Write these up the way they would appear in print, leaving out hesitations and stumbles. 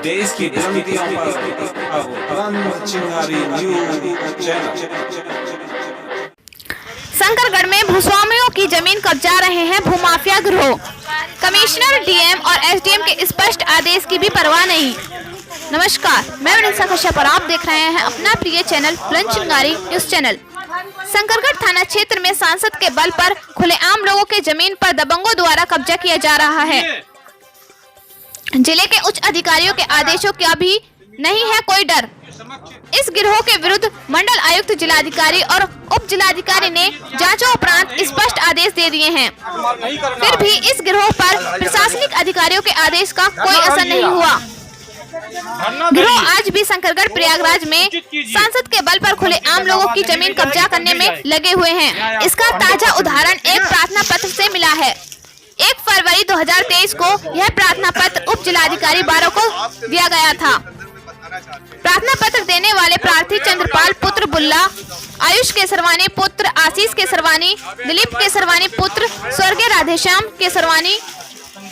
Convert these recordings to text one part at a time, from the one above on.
देश की बुलंदियों पर अब बुलंद चिंगारी न्यूज चैनल। शंकरगढ़ में भूस्वामियों की जमीन कब्जा रहे हैं भूमाफिया गिरोह। कमिश्नर, डीएम और एसडीएम के स्पष्ट आदेश की भी परवाह नहीं। नमस्कार, मैं वनिता कश्यप और आप देख रहे हैं अपना प्रिय चैनल बुलंद चिंगारी न्यूज चैनल। शंकरगढ़ थाना क्षेत्र में सांसद के बल पर खुलेआम लोगों के जमीन पर दबंगों द्वारा कब्जा किया जा रहा है। जिले के उच्च अधिकारियों के आदेशों का भी नहीं है कोई डर। इस गिरोह के विरुद्ध मंडल आयुक्त, जिलाधिकारी और उप जिलाधिकारी ने जांचों उपरांत स्पष्ट आदेश दे दिए हैं। फिर भी इस गिरोह पर प्रशासनिक अधिकारियों के आदेश का कोई असर नहीं हुआ। गिरोह आज भी शंकरगढ़ प्रयागराज में सांसद के बल पर खुलेआम लोगों की जमीन कब्जा करने में लगे हुए हैं। इसका ताजा उदाहरण एक प्रार्थना पत्र से मिला है। 1 फरवरी 2023 को यह प्रार्थना पत्र उप जिलाधिकारी 12 को दिया गया था। प्रार्थना पत्र देने वाले प्रार्थी चंद्रपाल पुत्र बुल्ला, आयुष केसरवानी पुत्र आशीष केसरवानी, दिलीप केसरवानी पुत्र स्वर्गीय राधेश्याम केसरवानी,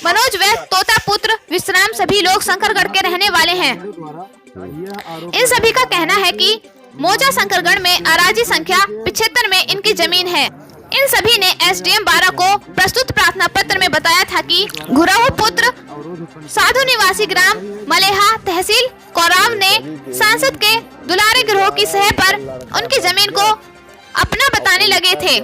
मनोज व तोता पुत्र विश्राम सभी लोग शंकरगढ़ के रहने वाले हैं। इन सभी का कहना है कि मौजा शंकरगढ़ में अराजी संख्या 75 में इनकी जमीन है। इन सभी ने एसडीएम 12 को प्रस्तुत प्रार्थना पत्र में बताया था कि घुराऊ पुत्र साधु निवासी ग्राम मलेहा तहसील कोराव ने सांसद के दुलारे गिरोह की सह पर उनकी जमीन को अपना बताने लगे थे,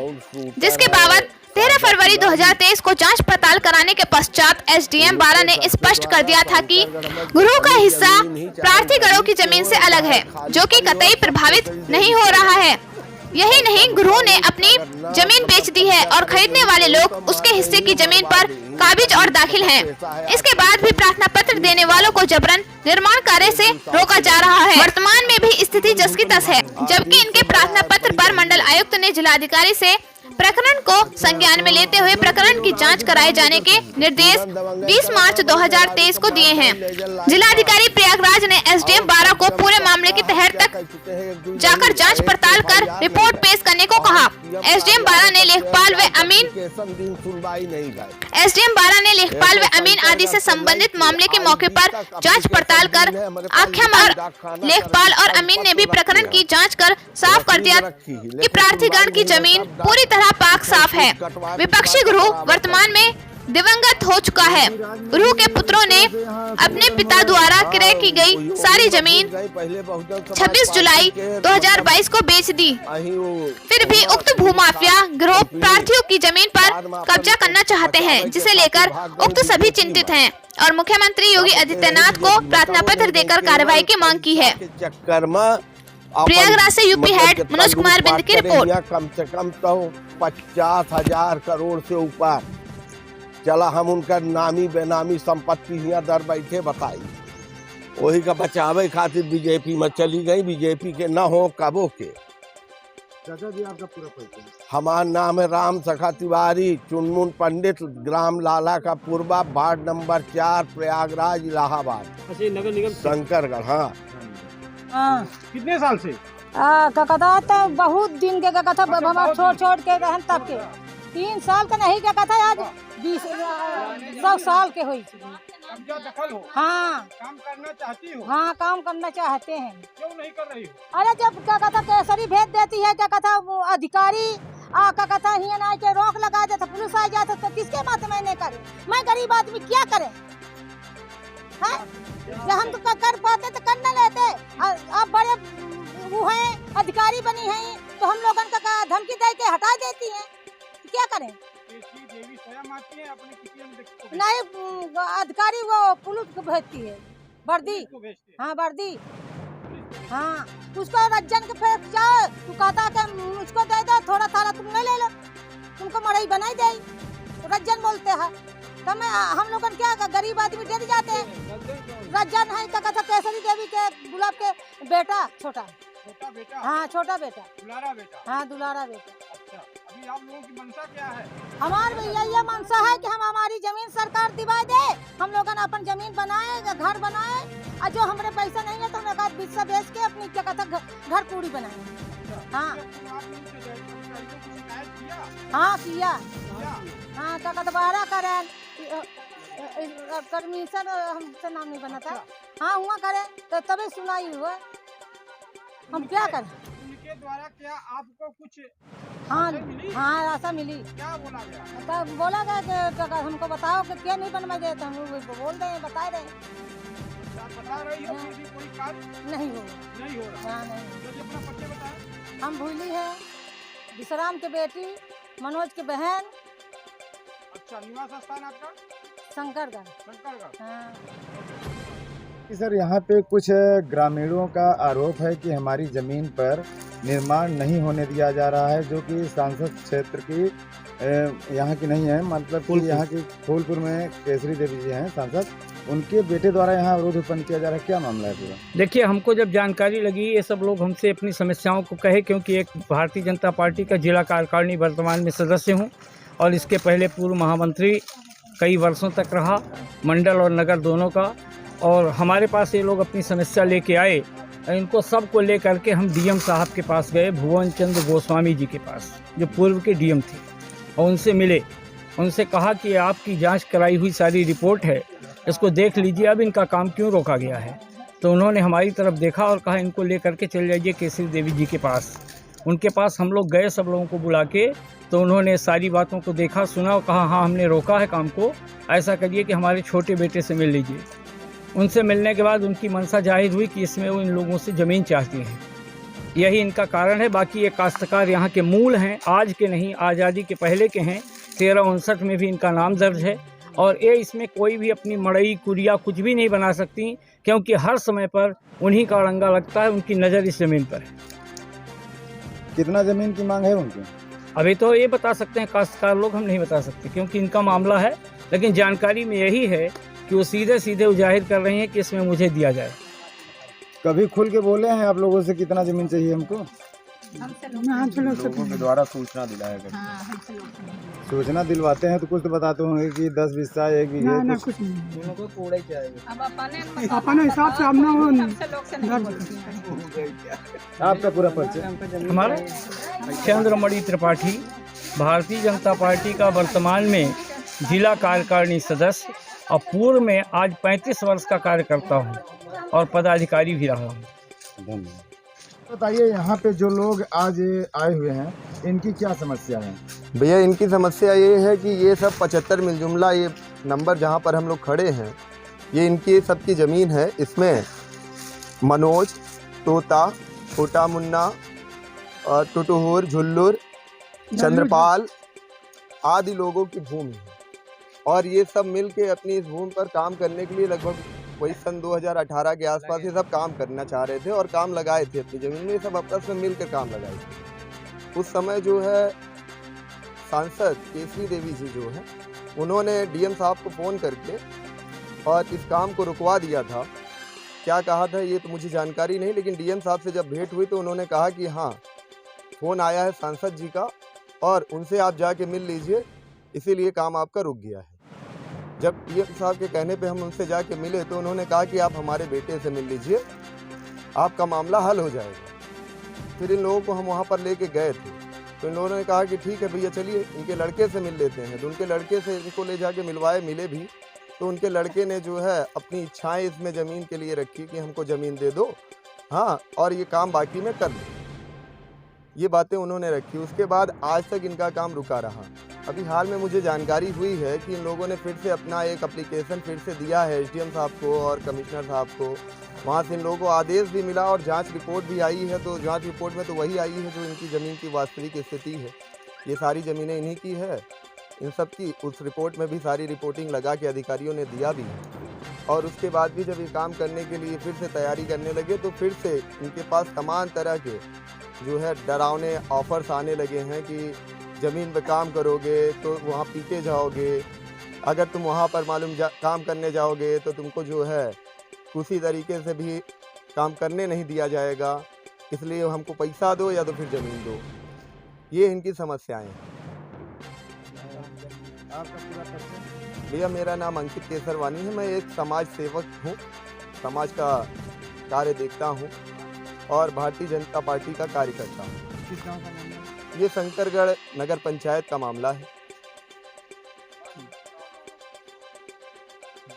जिसके बावजूद 13 फरवरी 2023 को जांच पड़ताल कराने के पश्चात एसडीएम 12 ने स्पष्ट कर दिया था कि गिरोह का हिस्सा प्रार्थी गढ़ों की जमीन से अलग है, जो कि कतई प्रभावित नहीं हो रहा है। यही नहीं, गिरोह ने अपनी जमीन बेच दी है और खरीदने वाले लोग उसके हिस्से की जमीन पर काबिज और दाखिल हैं। इसके बाद भी प्रार्थना पत्र देने वालों को जबरन निर्माण कार्य से रोका जा रहा है। वर्तमान में भी स्थिति जस की तस है, जबकि इनके प्रार्थना पत्र पर मंडल आयुक्त ने जिलाधिकारी से प्रकरण को संज्ञान में लेते हुए प्रकरण की जांच कराए जाने के निर्देश 20 मार्च 2023 को दिए हैं। जिलाधिकारी प्रयागराज ने एसडीएम 12 को पूरे मामले की तह तक जाकर जांच पड़ताल कर रिपोर्ट पेश करने को कहा। एसडीएम 12 ने लेखपाल व अमीन आदि से संबंधित मामले के मौके पर जांच पड़ताल कर आख्या लेखपाल और अमीन ने भी प्रकरण की जांच कर साफ कर दिया कि प्रार्थीगण की जमीन पूरी तरह पाक साफ है। विपक्षी गिरोह वर्तमान में दिवंगत हो चुका है। गिरोह के पुत्रों ने अपने पिता द्वारा क्रय की गई सारी जमीन 26 जुलाई 2022 को बेच दी। फिर भी उक्त भूमाफिया गिरोह प्रार्थियों की जमीन पर कब्जा करना चाहते हैं, जिसे लेकर उक्त सभी चिंतित हैं और मुख्यमंत्री योगी आदित्यनाथ को प्रार्थना पत्र देकर कार्रवाई की मांग की है। प्रयागराज से यूपी हेड मनोज कुमार बिंद की रिपोर्ट। कम से कम तो 50,000 करोड़ से ऊपर चला, हम उनका नामी बेनामी संपत्ति यहाँ दर बैठे बताई, वही का बचावे खातिर बीजेपी में चली गई। बीजेपी के न हो कबो के। दादा जी, आपका पूरा परिचय? हमारा नाम है राम सखा तिवारी, चुनमुन पंडित, ग्राम लाला का पूर्वा, वार्ड नंबर 4, प्रयागराज, इलाहाबाद। अच्छा, नगर निगम शंकरगढ़। हाँ। कितने साल से? कथा तो बहुत दिन के कथा छोड़ के रहन तब के 3 साल का नहीं क्या कथा, आज 100 साल के हुई। कब्जा दखल हो? हाँ। काम करना चाहती हो? हाँ, काम करना चाहते हैं। क्यों नहीं कर रही हो? अरे जब क्या कथा केसरी भेज देती है, क्या कथा वो अधिकारी क्या कथा हिया ना के रोक लगा देता, पुलिस आ जाता, तो किसके बात मैंने करे? मैं गरीब आदमी क्या करे? जब हम तो कर पाते तो कर न लेते। अब बड़े वो हैं, अधिकारी बनी हैं, तो हम लोगों का धमकी दे के हटा देती हैं, क्या करें? देवी स्वयं आती है अपने किसी नहीं, अधिकारी वो पुलिस को भेजती है, वर्दी। हाँ, वर्दी। हाँ, उसको रज्जन के फिर जाओ, तू कहता कि मुझको दे दो, थोड़ा थारा तुम ले ले लो, तुमको मड़ई बनाई दे, रज्जन बोलते हैं। तो मैं हम लोग क्या गरीब आदमी डर जाते हैं। रज्जन है क्या कहता केसरी देवी के गुलाब के बेटा, छोटा बेटा। हाँ, छोटा बेटा, दुलारा बेटा। हाँ, दुलारा बेटा। अच्छा, अभी आप लोगों की मंशा क्या है? हमारी भैया ये मंशा है कि हम हमारी जमीन सरकार दिवा दे, हम लोग अपन जमीन बनाए, घर बनाए, और जो हमारे पैसा नहीं है तो हम हिस्सा बेच के अपनी क्या कहता घर पूरी बनाए। हाँ हाँ, किया। हाँ, क्या कहता 12 करें, परमिशन हमसे नाम नहीं बना था। हाँ हुआ करे तो तभी सुनाई हुआ। हम क्या करें? उनके द्वारा क्या आपको कुछ हाँ मिली? हाँ राशन मिली। क्या बोला गया? तब बोला गया कि तो हमको बताओ कि क्या नहीं बनवा दे, तो हम वो बोल रहे हैं, बता रहे हैं। आप बता रही हो फिर भी कोई कार्य नहीं हो नहीं हो रहा। हाँ नहीं। तो अपना परिचय बताएं। हम भूली है, विश्राम के बेटी, मनोज की बहन, अच्छा, निवास स्थान आपका शंकरगढ़। शंकरगढ़। हाँ कि सर यहाँ पे कुछ ग्रामीणों का आरोप है कि हमारी ज़मीन पर निर्माण नहीं होने दिया जा रहा है, जो कि सांसद क्षेत्र की यहाँ की नहीं है, मतलब कि यहाँ की फूलपुर में केसरी देवी जी हैं सांसद, उनके बेटे द्वारा यहाँ अवरोध उत्पन्न किया जा रहा है। क्या मामला है पूरा? देखिए, हमको जब जानकारी लगी, ये सब लोग हमसे अपनी समस्याओं को कहे, क्योंकि एक भारतीय जनता पार्टी का जिला कार्यकारिणी वर्तमान में सदस्य हूँ और इसके पहले पूर्व महामंत्री कई वर्षों तक रहा, मंडल और नगर दोनों का। और हमारे पास ये लोग अपनी समस्या लेके आए, इनको सबको ले करके हम डीएम साहब के पास गए, भुवन चंद्र गोस्वामी जी के पास, जो पूर्व के डीएम थे, और उनसे मिले। उनसे कहा कि आपकी जांच कराई हुई सारी रिपोर्ट है, इसको देख लीजिए, अब इनका काम क्यों रोका गया है। तो उन्होंने हमारी तरफ देखा और कहा इनको ले करके चले जाइए केसरी देवी जी के पास। उनके पास हम लोग गए, सब लोगों को बुला के, तो उन्होंने सारी बातों को देखा, सुना और कहा हाँ हमने रोका है काम को, ऐसा करिए कि हमारे छोटे बेटे से मिल लीजिए। उनसे मिलने के बाद उनकी मंशा जाहिर हुई कि इसमें वो इन लोगों से ज़मीन चाहती हैं, यही इनका कारण है। बाकी ये काश्तकार यहाँ के मूल हैं, आज के नहीं, आज़ादी के पहले के हैं। 1359 में भी इनका नाम दर्ज है और ये इसमें कोई भी अपनी मड़ई कुरिया कुछ भी नहीं बना सकती, क्योंकि हर समय पर उन्हीं का अड़ंगा लगता है, उनकी नज़र इस ज़मीन पर है। कितना ज़मीन की मांग है उनकी? अभी तो ये बता सकते हैं काश्तकार लोग, हम नहीं बता सकते क्योंकि इनका मामला है, लेकिन जानकारी में यही है कि वो सीधे सीधे जाहिर कर रहे हैं कि इसमें मुझे दिया जाए। कभी खुल के बोले हैं आप लोगों से कितना ज़मीन चाहिए हमको? लोगों के द्वारा सूचना दिलाया गया। सूचना दिलवाते हैं तो कुछ तो बताते होंगे कि 10 बिस्सा 1 बीघे कुछ अपने हिसाब से हमने आपका पूरा परिचय? हमारा चंद्रमणि त्रिपाठी, भारतीय जनता पार्टी का वर्तमान में जिला कार्यकारिणी सदस्य और पूर्व में आज 35 वर्ष का कार्य करता हूँ और पदाधिकारी भी रहा हूँ। धन्यवाद। बताइए, यहाँ पे जो लोग आज आए हुए हैं, इनकी क्या समस्या है? भैया, इनकी समस्या ये है कि ये सब 75 मिल जुमला, ये नंबर जहाँ पर हम लोग खड़े हैं, ये इनकी सबकी ज़मीन है। इसमें मनोज, तोता, छोटा मुन्ना, टुटुहुर, झुल्लुर, चंद्रपाल आदि लोगों की भूमि है और ये सब मिल के अपनी इस भूमि पर काम करने के लिए लगभग वही सन 2018 के आसपास ये सब काम करना चाह रहे थे और काम लगाए थे अपनी ज़मीन में। ये सब आपस में मिल कर काम लगाए थे। उस समय जो है सांसद केसरी देवी जी जो है, उन्होंने डीएम साहब को फ़ोन करके और इस काम को रुकवा दिया था। क्या कहा था ये तो मुझे जानकारी नहीं, लेकिन डीएम साहब से जब भेंट हुई तो उन्होंने कहा कि हाँ फ़ोन आया है सांसद जी का और उनसे आप जाके मिल लीजिए, इसीलिए काम आपका रुक गया है। जब डीएम साहब के कहने पे हम उनसे जाके मिले तो उन्होंने कहा कि आप हमारे बेटे से मिल लीजिए, आपका मामला हल हो जाएगा। फिर इन लोगों को हम वहाँ पर लेके गए थे तो इन लोगों ने कहा कि ठीक है भैया चलिए इनके लड़के से मिल लेते हैं। तो उनके लड़के से इनको ले जाके मिलवाए, मिले भी तो उनके लड़के ने जो है अपनी इच्छाएँ इसमें ज़मीन के लिए रखी कि हमको ज़मीन दे दो, हाँ, और ये काम बाकी में कर लो, ये बातें उन्होंने रखी। उसके बाद आज तक इनका काम रुका रहा। अभी हाल में मुझे जानकारी हुई है कि इन लोगों ने फिर से अपना एक एप्लीकेशन फिर से दिया है एसडीएम साहब को और कमिश्नर साहब को। वहाँ से इन लोगों को आदेश भी मिला और जांच रिपोर्ट भी आई है। तो जांच रिपोर्ट में तो वही आई है जो इनकी ज़मीन की वास्तविक स्थिति है। ये सारी ज़मीनें इन्हीं की है, इन सब की उस रिपोर्ट में भी सारी रिपोर्टिंग लगा के अधिकारियों ने दिया भी है। और उसके बाद भी जब ये काम करने के लिए फिर से तैयारी करने लगे तो फिर से इनके पास तमाम तरह के जो है डरावने ऑफर्स आने लगे हैं कि ज़मीन पे काम करोगे तो वहाँ पीटे जाओगे, अगर तुम वहाँ पर काम करने जाओगे तो तुमको जो है किसी तरीके से भी काम करने नहीं दिया जाएगा, इसलिए हमको पैसा दो या तो फिर ज़मीन दो। ये इनकी समस्याएं हैं। भैया, मेरा नाम अंकित केसरवानी है, मैं एक समाज सेवक हूँ, समाज का कार्य देखता हूँ और भारतीय जनता पार्टी का कार्य करता हूँ। ये शंकरगढ़ नगर पंचायत का मामला है।